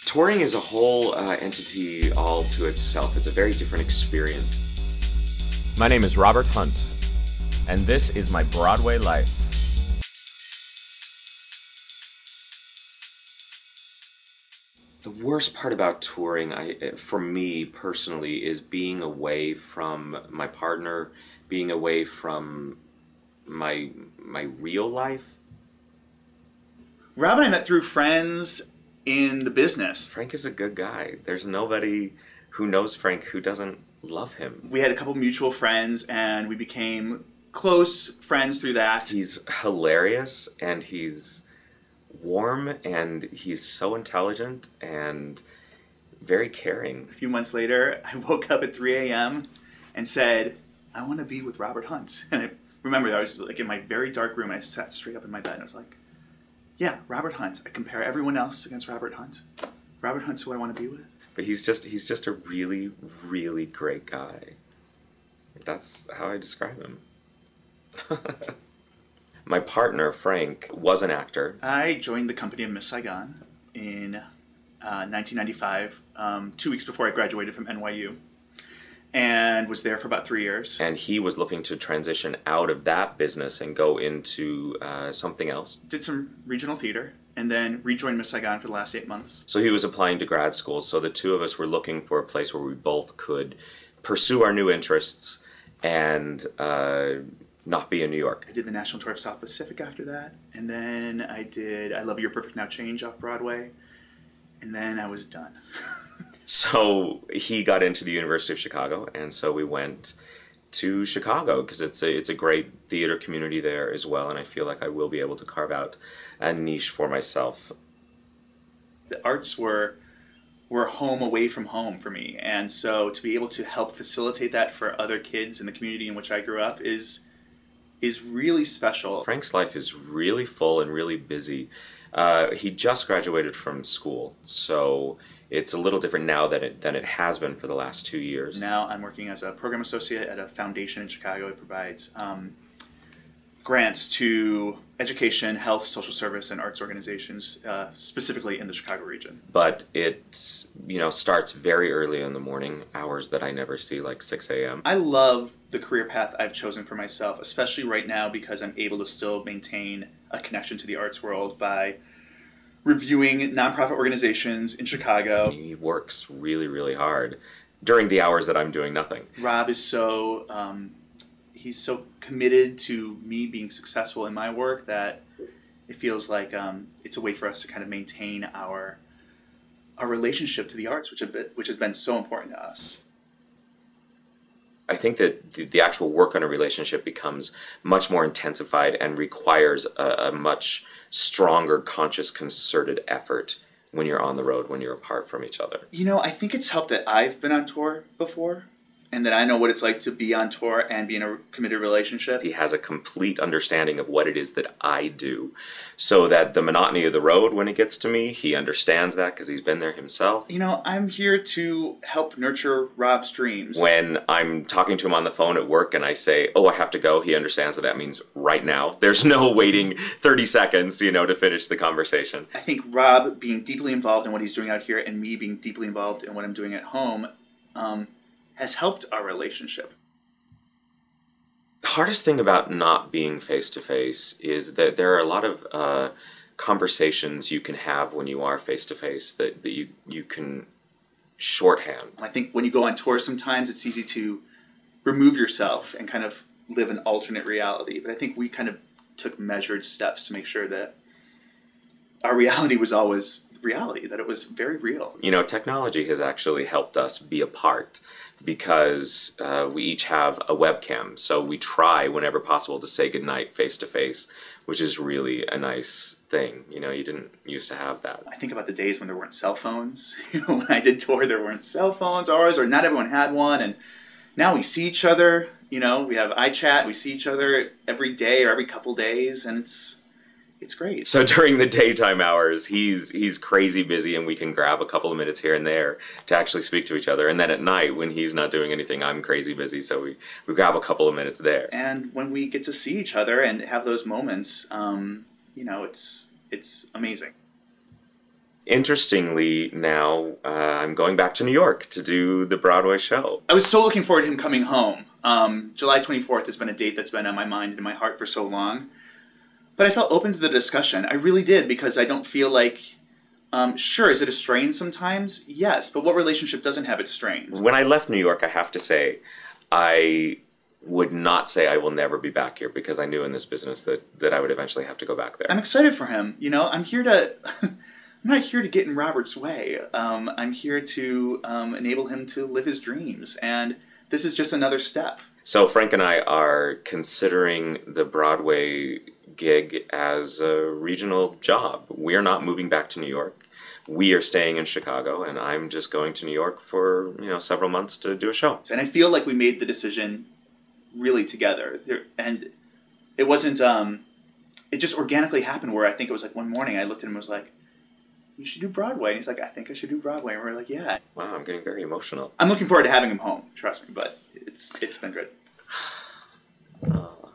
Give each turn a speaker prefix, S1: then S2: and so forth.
S1: Touring is a whole entity all to itself. It's a very different experience.
S2: My name is Robert Hunt, and this is my Broadway life.
S1: The worst part about touring, for me personally, is being away from my partner, being away from my real life.
S3: Rob and I met through friends in the business.
S1: Frank is a good guy. There's nobody who knows Frank who doesn't love him.
S3: We had a couple mutual friends and we became close friends through that.
S1: He's hilarious and he's warm and he's so intelligent and very caring.
S3: A few months later, I woke up at 3 a.m. and said, I want to be with Robert Hunt. And I remember I was like in my very dark room. I sat straight up in my bed and I was like, yeah, Robert Hunt. I compare everyone else against Robert Hunt. Robert Hunt's who I want to be with.
S1: But he's just a really, really great guy. That's how I describe him. My partner, Frank, was an actor.
S3: I joined the company of Miss Saigon in 1995, 2 weeks before I graduated from NYU, and was there for about 3 years.
S1: And he was looking to transition out of that business and go into something else.
S3: Did some regional theater, and then rejoined Miss Saigon for the last 8 months.
S1: So he was applying to grad school, so the two of us were looking for a place where we both could pursue our new interests and not be in New York.
S3: I did the national tour of South Pacific after that, and then I did I Love Your Perfect Now Change off Broadway, and then I was done.
S1: So he got into the University of Chicago, and so we went to Chicago because it's a great theater community there as well, and I feel like I will be able to carve out a niche for myself.
S3: The arts were home away from home for me, and so to be able to help facilitate that for other kids in the community in which I grew up is really special.
S1: Frank's life is really full and really busy. He just graduated from school, so it's a little different now than it has been for the last 2 years.
S3: Now I'm working as a program associate at a foundation in Chicago. It provides grants to education, health, social service, and arts organizations, specifically in the Chicago region.
S1: But it starts very early in the morning, hours that I never see, like 6 a.m.
S3: I love the career path I've chosen for myself, especially right now because I'm able to still maintain a connection to the arts world by reviewing nonprofit organizations in Chicago.
S1: He works really, really hard during the hours that I'm doing nothing.
S3: Rob is he's so committed to me being successful in my work that it feels like it's a way for us to kind of maintain our relationship to the arts, which has been so important to us.
S1: I think that the actual work on a relationship becomes much more intensified and requires a much stronger, conscious, concerted effort when you're on the road, when you're apart from each other.
S3: You know, I think it's helped that I've been on tour before and that I know what it's like to be on tour and be in a committed relationship.
S1: He has a complete understanding of what it is that I do, so that the monotony of the road, when it gets to me, he understands that because he's been there himself.
S3: You know, I'm here to help nurture Rob's dreams.
S1: When I'm talking to him on the phone at work and I say, oh, I have to go, he understands that that means right now. There's no waiting 30 seconds, to finish the conversation.
S3: I think Rob being deeply involved in what he's doing out here and me being deeply involved in what I'm doing at home has helped our relationship.
S1: The hardest thing about not being face-to-face is that there are a lot of conversations you can have when you are face-to-face that you can shorthand.
S3: I think when you go on tour sometimes it's easy to remove yourself and kind of live an alternate reality. But I think we kind of took measured steps to make sure that our reality was always reality, that it was very real.
S1: Technology has actually helped us be apart because we each have a webcam, so we try whenever possible to say goodnight face-to-face, which is really a nice thing. You didn't used to have that.
S3: I think about the days when there weren't cell phones. When I did tour, there weren't cell phones, or not everyone had one, and now we see each other. We have iChat, we see each other every day or every couple days, and it's great.
S1: So during the daytime hours, he's crazy busy, and we can grab a couple of minutes here and there to actually speak to each other. And then at night, when he's not doing anything, I'm crazy busy, so we grab a couple of minutes there.
S3: And when we get to see each other and have those moments, it's amazing.
S1: Interestingly, now I'm going back to New York to do the Broadway show.
S3: I was so looking forward to him coming home. July 24th has been a date that's been on my mind and in my heart for so long. But I felt open to the discussion. I really did, because I don't feel like, sure, is it a strain sometimes? Yes, but what relationship doesn't have its strains?
S1: When I left New York, I have to say, I would not say I will never be back here, because I knew in this business that I would eventually have to go back there.
S3: I'm excited for him. You know, I'm here to... I'm not here to get in Robert's way. I'm here to enable him to live his dreams, and this is just another step.
S1: So Frank and I are considering the Broadway gig as a regional job. We're not moving back to New York. We are staying in Chicago, and I'm just going to New York for, several months to do a show.
S3: And I feel like we made the decision really together. And it wasn't, it just organically happened, where I think it was like one morning I looked at him and was like, "You should do Broadway." And he's like, "I think I should do Broadway." And we're like, "Yeah."
S1: Wow, I'm getting very emotional.
S3: I'm looking forward to having him home, trust me, but it's been good.
S1: Oh.